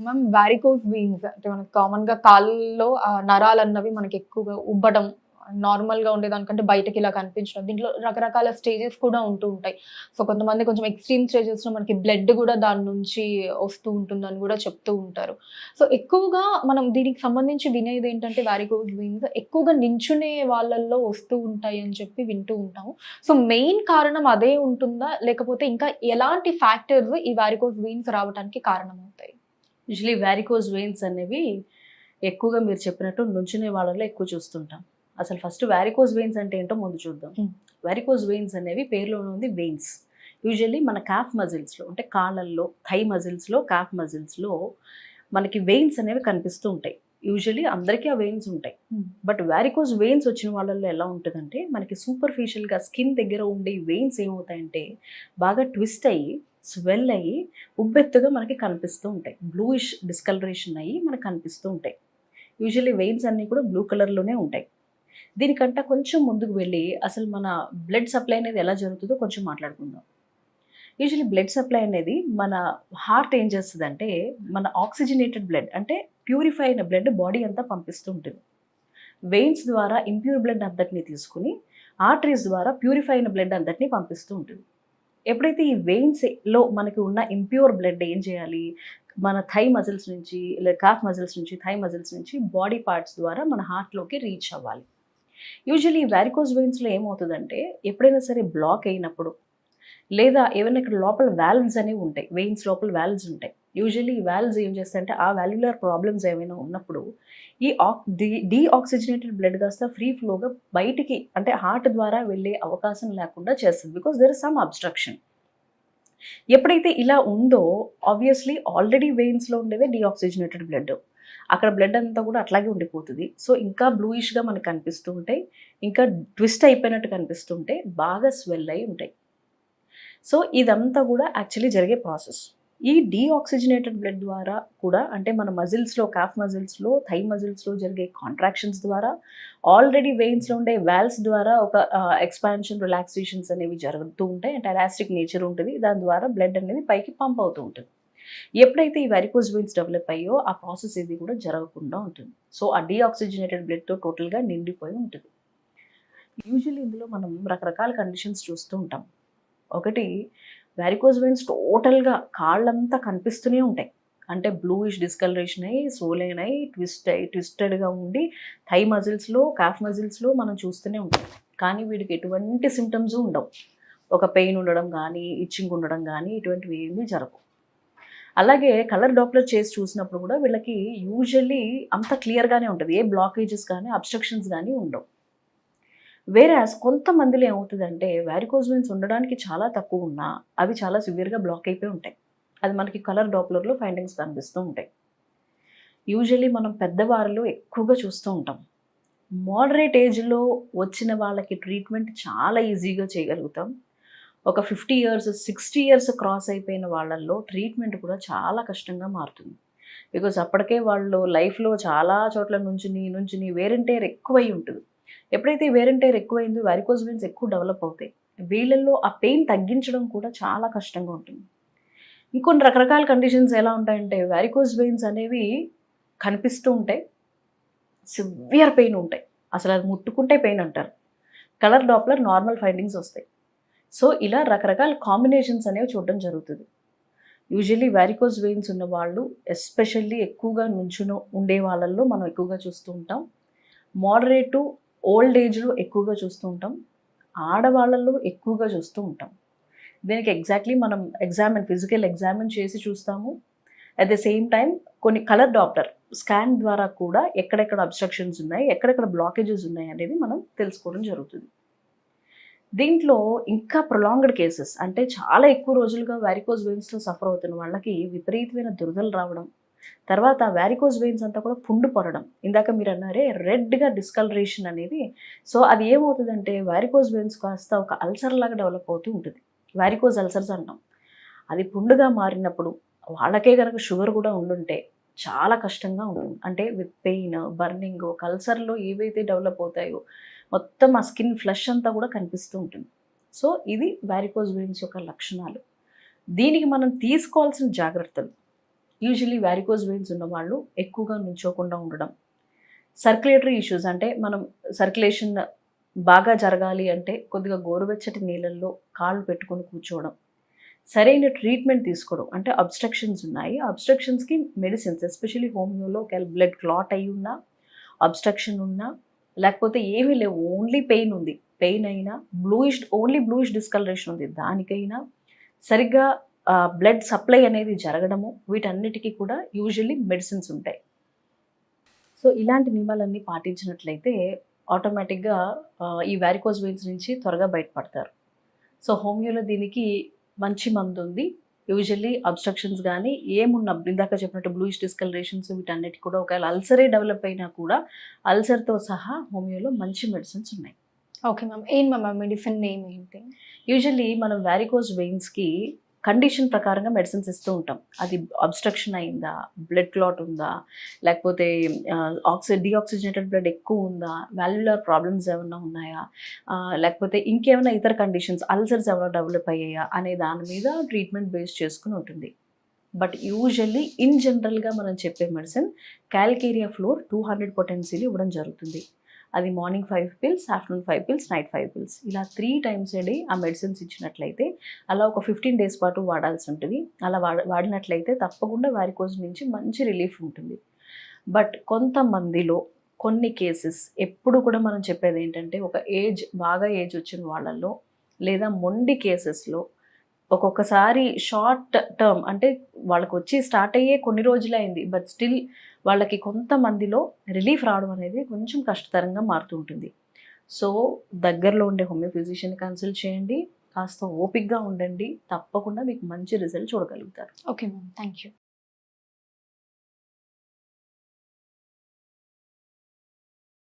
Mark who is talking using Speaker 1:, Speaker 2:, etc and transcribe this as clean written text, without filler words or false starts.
Speaker 1: Ma'am varicose veins అంటే మనకి కామన్‌గా కాళ్ళలో నరాలన్నవి మనకి ఎక్కువగా ఉబ్బడం, నార్మల్‌గా ఉండేదానికంటే బయటకి ఇలా కనిపించడం. దీంట్లో రకరకాల స్టేజెస్ కూడా ఉంటూ ఉంటాయి. సో, కొంతమంది కొంచెం ఎక్స్‌ట్రీమ్ స్టేజెస్‌లో మనకి బ్లడ్ గూడా దాని నుంచి వస్తూ ఉంటుందని గూడా చెప్తూ ఉంటారు. సో, ఎక్కువగా మనం దీనికి సంబంధించి వినేదేంటంటే వారికోస్ వీన్స్ ఎక్కువగా నించునే వాళ్ళల్లో వస్తూ ఉంటాయి అని చెప్పి వింటూ ఉంటాము. సో, మెయిన్ కారణం అదే ఉంటుందా? లేకపోతే ఇంకా ఎలాంటి ఫ్యాక్టర్స్ ఈ వారికోస్ వీన్స్ రావటానికి కారణమవుతాయి?
Speaker 2: యూజువలీ వారికోజ్ వెయిన్స్ అనేవి ఎక్కువగా మీరు చెప్పినట్టు నుంచునే వాళ్ళలో ఎక్కువ చూస్తుంటాం. అసలు ఫస్ట్ వారికోజ్ వెయిన్స్ అంటే ఏంటో ముందు చూద్దాం.
Speaker 1: హ్మ్.
Speaker 2: వారికోజ్ వెయిన్స్ అనేవి పేరులోనే ఉంది వెయిన్స్. యూజువల్లీ మన కాఫ్ మజిల్స్‌లో అంటే కాళ్ళల్లో, థై మజిల్స్‌లో, కాఫ్ మజిల్స్‌లో మనకి వెయిన్స్ అనేవి కనిపిస్తూ ఉంటాయి. యూజువల్లీ అందరికీ ఆ వెయిన్స్ ఉంటాయి.
Speaker 1: హ్మ్.
Speaker 2: బట్ వారికోజ్ వెయిన్స్ వచ్చిన వాళ్ళలో ఎలా ఉంటదంటే మనకి సూపర్ఫిషియల్‌గా స్కిన్ దగ్గర ఉండే ఈ వెయిన్స్ ఏమవుతాయంటే బాగా ట్విస్ట్ అయ్యి, స్వెల్ అయ్యి, ఉబ్బెత్తుగా మనకి కనిపిస్తూ ఉంటాయి. బ్లూయిష్ డిస్కలరేషన్ అయ్యి మనకు కనిపిస్తూ ఉంటాయి. యూజువల్లీ వెయిన్స్ అన్నీ కూడా బ్లూ కలర్‌లోనే ఉంటాయి. దీనికంటే కొంచెం ముందుకు వెళ్ళి అసలు మన బ్లడ్ సప్లై అనేది ఎలా జరుగుతుందో కొంచెం మాట్లాడుకుందాం. యూజువల్లీ బ్లడ్ సప్లై అనేది మన హార్ట్ ఏం చేస్తదంటే మన ఆక్సిజనేటెడ్ బ్లడ్ అంటే ప్యూరిఫై అయిన బ్లడ్ బాడీ అంతా పంపిస్తూ ఉంటుంది. వెయిన్స్ ద్వారా ఇంప్యూర్ బ్లడ్ అంతటిని తీసుకుని ఆర్టరీస్ ద్వారా ప్యూరిఫై అయిన బ్లడ్ అంతటిని పంపిస్తూ ఉంటుంది. ఎప్పుడైతే ఈ వెయిన్స్‌లో మనకి ఉన్న ఇంప్యూర్ బ్లడ్ ఏం చేయాలి, మన థై మజిల్స్ నుంచి లేదా కాఫ్ మజిల్స్ నుంచి, థై మజిల్స్ నుంచి బాడీ పార్ట్స్ ద్వారా మన హార్ట్‌లోకి రీచ్ అవ్వాలి. యూజువల్లీ వారికోజ్ వెయిన్స్‌లో ఏమవుతదంటే ఎప్పుడైనా సరే బ్లాక్ అయినప్పుడు లేదా ఏవైనా ఇక్కడ లోపల వాల్వ్స్ అనేవి ఉంటాయి. వెయిన్స్ లోపల వాల్వ్స్ ఉంటాయి. యూజువల్లీ ఈ వాల్వ్స్ ఏం చేస్తాయంటే ఆ వాల్యులర్ ప్రాబ్లమ్స్ ఏమైనా ఉన్నప్పుడు ఈ డీఆక్సిజనేటెడ్ బ్లడ్ కాస్త ఫ్రీ ఫ్లోగా బయటికి అంటే హార్ట్ ద్వారా వెళ్ళే అవకాశం లేకుండా చేస్తుంది. Because there is some obstruction. ఎప్పుడైతే ఇలా ఉందో ఆబ్వియస్లీ ఆల్రెడీ వెయిన్స్‌లో ఉండేదే డీఆక్సిజనేటెడ్ బ్లడ్. అక్కడ బ్లడ్ అంతా కూడా అట్లాగే ఉండిపోతది. సో, ఇంకా బ్లూయిష్‌గా మనకు కనిపిస్తూ ఉంటాయి. ఇంకా ట్విస్ట్ అయిపోయినట్టు కనిపిస్తుంటే బాగా స్వెల్ అయ్యి ఉంటాయి. సో, ఇదంతా కూడా యాక్చువల్లీ జరిగే ప్రాసెస్. ఈ డీఆక్సిజనేటెడ్ బ్లడ్ ద్వారా కూడా అంటే మన మజిల్స్‌లో, కాఫ్ మజిల్స్‌లో, థై మజిల్స్‌లో జరిగే కాంట్రాక్షన్స్ ద్వారా, ఆల్రెడీ వెయిన్స్‌లో ఉండే వాల్వ్స్ ద్వారా ఒక ఎక్స్‌పాన్షన్, రిలాక్సేషన్స్ అనేవి జరుగుతూ ఉంటాయి. అంటే ఎలాస్టిక్ నేచర్ ఉంటది. దాని ద్వారా బ్లడ్ అనేది పైకి పంప్ అవుతూ ఉంటుంది. ఎప్పుడైతే ఈ వారికోజ్ వెయిన్స్ డెవలప్ అయ్యో ఆ ప్రాసెస్ ఏది కూడా జరగకుండా ఉంటుంది. సో, ఆ డీఆక్సిజనేటెడ్ బ్లడ్‌తో టోటల్‌గా నిండిపోయి ఉంటుంది. యూజువల్లీ ఇందులో మనం రకరకాల కండిషన్స్ చూస్తూ ఉంటాం. ఒకటి వారికోజ్ వెయిన్స్ టోటల్‌గా కాళ్ళంతా కనిపిస్తూనే ఉంటాయి. అంటే బ్లూయిష్ డిస్కలరేషన్ అయ్యి, సోలెన్ అయ్యి, ట్విస్టెడ్‌గా ఉండి థై మజిల్స్‌లో, కాఫ్ మజిల్స్‌లో మనం చూస్తూనే ఉంటాం. కానీ వీడికి ఎటువంటి సింప్టమ్స్ ఉండవు. ఒక పెయిన్ ఉండడం గానీ, ఇచ్చింగ్ ఉండడం గానీ ఇటువంటివి ఏమీ జరగవు. అలాగే కలర్ డాప్లర్ చేసి చూసినప్పుడు కూడా వీళ్ళకి యూజువల్లీ అంత క్లియర్‌గానే ఉంటది. ఏ బ్లాకేజెస్ గానీ, అబ్స్ట్రక్షన్స్ గానీ ఉండవు. వేరాస్ కొంతమందిలో ఏమవుతదంటే వారికోజ్ వెయిన్స్ ఉండడానికి చాలా తక్కువున్నా, అవి చాలా సివియర్‌గా బ్లాక్ అయిపోయి ఉంటాయి. అది మనకి కలర్ డాప్లర్‌లో ఫైండింగ్స్ కనిపిస్తూ ఉంటాయి. యూజువల్లీ మనం పెద్దవారిలో ఎక్కువగా చూస్తూ ఉంటాం. మోడరేట్ ఏజ్‌లో వచ్చిన వాళ్ళకి ట్రీట్మెంట్ చాలా ఈజీగా చేయగలుగుతాం. ఒక 50 ఇయర్స్, 60 ఇయర్స్ క్రాస్ అయిపోయిన వాళ్ళల్లో ట్రీట్మెంట్ కూడా చాలా కష్టంగా మారుతుంది. బికాజ్ అప్పటికే వాళ్ళు లైఫ్‌లో చాలా చోట్ల నుంచుని వేర్ అండ్ టేర్ ఎక్కువై ఉంటది. ఎప్పుడైతే వేర్ అండ్ టేర్ ఎక్కువైందో వారికోజ్ వెయిన్స్ ఎక్కువ డెవలప్ అవుతాయి. వీళ్ళల్లో ఆ పెయిన్ తగ్గించడం కూడా చాలా కష్టంగా ఉంటుంది. ఇంకొన్ని రకరకాల కండిషన్స్ ఎలా ఉంటాయంటే వారికోజ్ వెయిన్స్ అనేవి కనిపిస్తూ ఉంటాయి. సివియర్ పెయిన్ ఉంటాయి. అసలు అది ముట్టుకుంటే పెయిన్ అంటారు. కలర్ డాప్లర్ నార్మల్ ఫైండింగ్స్ వస్తాయి. సో, ఇలా రకరకాల కాంబినేషన్స్ అనేవి చూడడం జరుగుతది. యూజువల్లీ వారికోజ్ వెయిన్స్ ఉన్న వాళ్ళు ఎస్పెషల్లీ ఎక్కువగా నుంచుని ఉండే వాళ్ళల్లో మనం ఎక్కువగా చూస్తూ ఉంటాం. మోడరేట్ టు ఓల్డ్ ఏజ్‌లో ఎక్కువగా చూస్తూ ఉంటాం. ఆడవాళ్ళలో ఎక్కువగా చూస్తూ ఉంటాం. దీనికి ఎగ్జాక్ట్‌లీ మనం ఫిజికల్ ఎగ్జామిన్ చేసి చూస్తాము. అట్ ద సేమ్ టైమ్ కొన్ని కలర్ డాప్లర్ స్కాన్ ద్వారా కూడా ఎక్కడెక్కడ అబ్స్ట్రక్షన్స్ ఉన్నాయి, ఎక్కడెక్కడ బ్లాకేజెస్ ఉన్నాయి అనేది మనం తెలుసుకోవడం జరుగుతుంది. దీంట్లో ఇంకా ప్రొలాంగ్డ్ కేసెస్ అంటే చాలా ఎక్కువ రోజులుగా వారికోజ్ వెయిన్స్‌తో సఫర్ అవుతున్న వాళ్ళకి విపరీతమైన దురదలు రావడం, తర్వాత వారికోజ్ వెయిన్స్ అంతా కూడా పుండు పడడం. ఇందాక మీరన్నారే రెడ్‌గా డిస్కలరేషన్ అనేది. సో, అది ఏమవుతదంటే వారికోజ్ వెయిన్స్ కాస్త ఒక అల్సర్ లాగా డెవలప్ అవుతూ ఉంటుంది. వారికోజ్ అల్సర్స్ అంటాం. అది పుండుగా మారినప్పుడు వాళ్ళకే గనక షుగర్ కూడా ఉండుంటే చాలా కష్టంగా ఉంటుంది. అంటే విత్ పెయిన్, బర్నింగ్, ఒక అల్సర్‌లో ఏవైతే డెవలప్ అవుతాయో మొత్తం ఆ స్కిన్ ఫ్లెష్ అంతా కూడా కనిపిస్తూ ఉంటుంది. సో, ఇది వారికోజ్ వెయిన్స్ యొక్క లక్షణాలు. దీనికి మనం తీసుకోవాల్సిన జాగ్రత్తలు. యూజువలీ వ్యారికోజ్ వెయిన్స్ ఉన్న వాళ్ళు ఎక్కువగా నుంచోకుండా ఉండడం, సర్క్యులేటరీ ఇష్యూస్ అంటే మనం సర్క్యులేషన్ బాగా జరగాలి అంటే కొద్దిగా గోరువెచ్చటి నీళ్ళల్లో కాళ్ళు పెట్టుకొని కూర్చోవడం, సరైన ట్రీట్మెంట్ తీసుకోవడం. అంటే అబ్స్ట్రక్షన్స్ ఉన్నాయి, అబ్స్ట్రక్షన్స్కి మెడిసిన్స్ ఎస్పెషల్లీ హోమియోలో ఒకవేళ బ్లడ్ క్లాట్ అయి ఉన్నా, అబ్స్ట్రక్షన్ ఉన్నా, లేకపోతే ఏమీ లేవు ఓన్లీ పెయిన్ ఉంది, పెయిన్ అయినా ఓన్లీ బ్లూయిష్ డిస్కలరేషన్ ఉంది, దానికైనా సరిగ్గా బ్లడ్ సప్లై అనేది జరగడము, వీటన్నిటికీ కూడా యూజువల్లీ మెడిసిన్స్ ఉంటాయి. సో ఇలాంటి నియమాలన్నీ పాటించినట్లయితే ఆటోమేటిక్గా ఈ వ్యారికోజ్ వెయిన్స్ నుంచి త్వరగా బయటపడతారు. సో హోమియోలో దీనికి మంచి మందు ఉంది. యూజువల్లీ అబ్స్ట్రక్షన్స్ కానీ ఏమున్నా ఇందాక చెప్పినట్టు బ్లూయిష్ డిస్కలరేషన్స్ వీటన్నిటి కూడా ఒకవేళ అల్సరే డెవలప్ అయినా కూడా అల్సర్తో సహా హోమియోలో మంచి మెడిసిన్స్ ఉన్నాయి.
Speaker 1: Okay ma'am. ఏం మ్యామ్ ఆ మెడిసిన్ నేమ్ ఏంటి?
Speaker 2: యూజువల్లీ మనం వ్యారికోజ్ వెయిన్స్కి కండిషన్ ప్రకారంగా మెడిసిన్స్ ఇస్తూ ఉంటాం. అది అబ్స్ట్రక్షన్ అయిందా, బ్లడ్ క్లాట్ ఉందా, లేకపోతే డీఆక్సిజనేటెడ్ బ్లడ్ ఎక్కువ ఉందా, వాల్యులర్ ప్రాబ్లమ్స్ ఏమైనా ఉన్నాయా, లేకపోతే ఇంకేమైనా ఇతర కండిషన్స్ అల్సర్స్ ఏమైనా డెవలప్ అయ్యాయా అనే దాని మీద ట్రీట్మెంట్ బేస్ చేసుకుని ఉంటుంది. బట్ యూజువల్లీ ఇన్ జనరల్గా మనం చెప్పే మెడిసిన్ క్యాల్కేరియా ఫ్లోర్ 200 పొటెన్సీలు ఇవ్వడం జరుగుతుంది. అది morning 5 pills, afternoon 5 pills, night 5 pills, ఇలా 3 times a day ఆ మెడిసిన్స్ ఇచ్చినట్లయితే అలా ఒక 15 days పాటు వాడాల్సి ఉంటుంది. అలా వాడినట్లయితే తప్పకుండా వారికోజ్ నుంచి మంచి రిలీఫ్ ఉంటుంది. బట్ కొంతమందిలో కొన్ని కేసెస్ ఎప్పుడు కూడా మనం చెప్పేది ఏంటంటే బాగా ఏజ్ వచ్చిన వాళ్ళల్లో లేదా మొండి కేసెస్లో ఒక్కొక్కసారి షార్ట్ టర్మ్ అంటే వాళ్ళకి వచ్చి స్టార్ట్ అయ్యే కొన్ని రోజులే అయింది, బట్ స్టిల్ వాళ్ళకి కొంతమందిలో రిలీఫ్ రావడం అనేది కొంచెం కష్టతరంగా మారుతూ ఉంటుంది. సో దగ్గరలో ఉండే హోమియో ఫిజిషియన్ కన్సల్ట్ చేయండి, కాస్త ఓపిక్గా ఉండండి, తప్పకుండా మీకు మంచి రిజల్ట్ చూడగలుగుతారు.
Speaker 1: Okay ma'am, thank you.